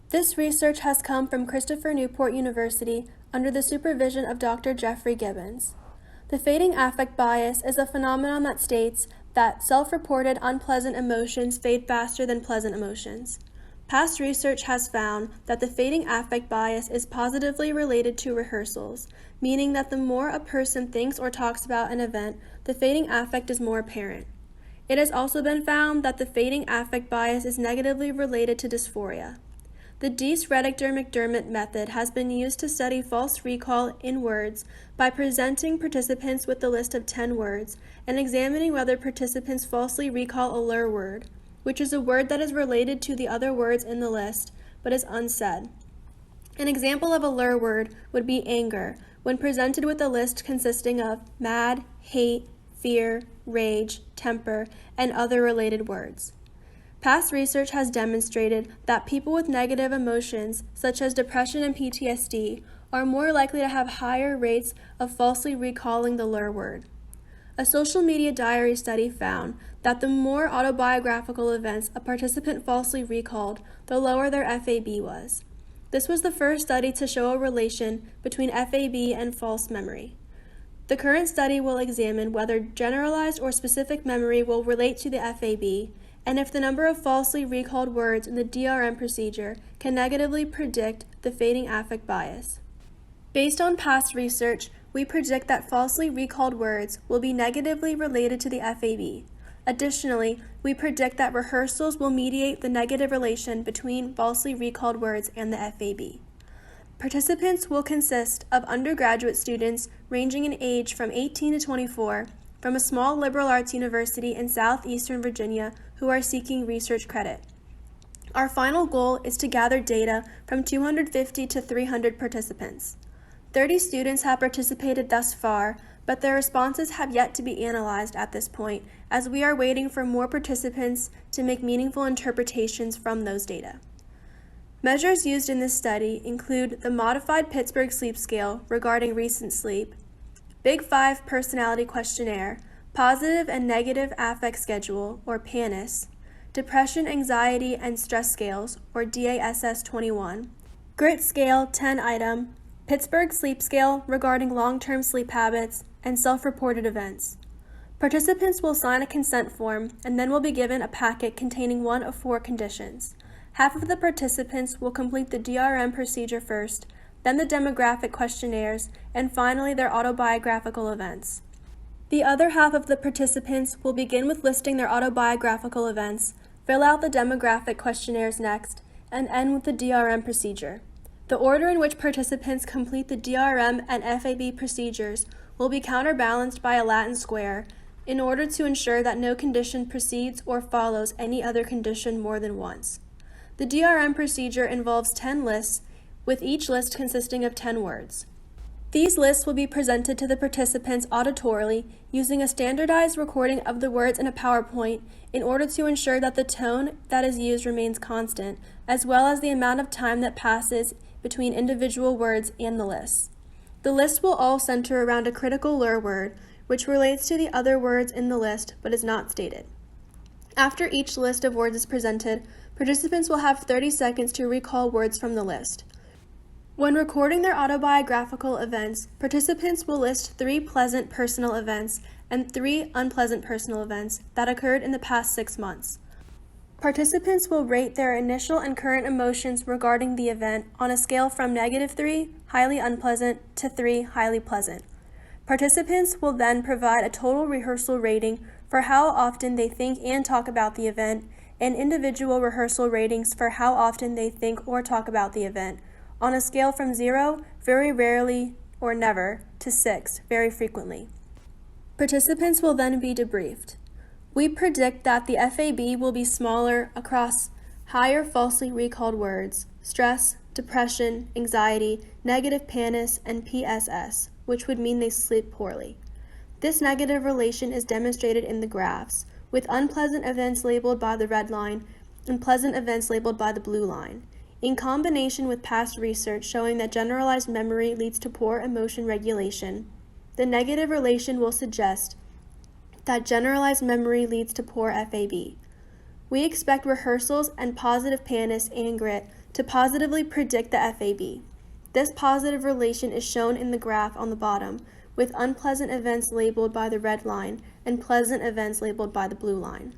This research has come from Christopher Newport University under the supervision of Dr. Jeffrey Gibbons. The fading affect bias is a phenomenon that states that self-reported unpleasant emotions fade faster than pleasant emotions. Past research has found that the fading affect bias is positively related to rehearsals, meaning that the more a person thinks or talks about an event, the fading affect is more apparent. It has also been found that the fading affect bias is negatively related to dysphoria. The Dease-Reddichter-McDermott method has been used to study false recall in words by presenting participants with a list of 10 words and examining whether participants falsely recall a lure word, which is a word that is related to the other words in the list but is unsaid. An example of a lure word would be anger, when presented with a list consisting of mad, hate, fear, rage, temper, and other related words. Past research has demonstrated that people with negative emotions, such as depression and PTSD, are more likely to have higher rates of falsely recalling the lure word. A social media diary study found that the more autobiographical events a participant falsely recalled, the lower their FAB was. This was the first study to show a relation between FAB and false memory. The current study will examine whether generalized or specific memory will relate to the FAB, and if the number of falsely recalled words in the DRM procedure can negatively predict the fading affect bias. Based on past research, we predict that falsely recalled words will be negatively related to the FAB. Additionally, we predict that rehearsals will mediate the negative relation between falsely recalled words and the FAB. Participants will consist of undergraduate students ranging in age from 18 to 24 from a small liberal arts university in southeastern Virginia who are seeking research credit. Our final goal is to gather data from 250 to 300 participants. 30 students have participated thus far, but their responses have yet to be analyzed at this point, as we are waiting for more participants to make meaningful interpretations from those data. Measures used in this study include the Modified Pittsburgh Sleep Scale regarding recent sleep, Big Five Personality Questionnaire, Positive and Negative Affect Schedule, or PANAS, Depression, Anxiety, and Stress Scales, or DASS-21, Grit Scale 10-item, Pittsburgh Sleep Scale regarding long-term sleep habits, and self-reported events. Participants will sign a consent form and then will be given a packet containing one of 4 conditions. Half of the participants will complete the DRM procedure first, then the demographic questionnaires, and finally their autobiographical events. The other half of the participants will begin with listing their autobiographical events, fill out the demographic questionnaires next, and end with the DRM procedure. The order in which participants complete the DRM and FAB procedures will be counterbalanced by a Latin square in order to ensure that no condition precedes or follows any other condition more than once. The DRM procedure involves 10 lists, with each list consisting of 10 words. These lists will be presented to the participants auditorily using a standardized recording of the words in a PowerPoint in order to ensure that the tone that is used remains constant, as well as the amount of time that passes between individual words and the lists. The list will all center around a critical lure word, which relates to the other words in the list but is not stated. After each list of words is presented, participants will have 30 seconds to recall words from the list. When recording their autobiographical events, participants will list 3 pleasant personal events and 3 unpleasant personal events that occurred in the past 6 months. Participants will rate their initial and current emotions regarding the event on a scale from -3, highly unpleasant, to 3, highly pleasant. Participants will then provide a total rehearsal rating for how often they think and talk about the event, and individual rehearsal ratings for how often they think or talk about the event, on a scale from 0, very rarely or never, to 6, very frequently. Participants will then be debriefed. We predict that the FAB will be smaller across higher falsely recalled words, stress, depression, anxiety, negative PANAS, and PSS, which would mean they sleep poorly. This negative relation is demonstrated in the graphs, with unpleasant events labeled by the red line and pleasant events labeled by the blue line. In combination with past research showing that generalized memory leads to poor emotion regulation, the negative relation will suggest that generalized memory leads to poor FAB. We expect rehearsals and positive pianists and grit to positively predict the FAB. This positive relation is shown in the graph on the bottom, with unpleasant events labeled by the red line and pleasant events labeled by the blue line.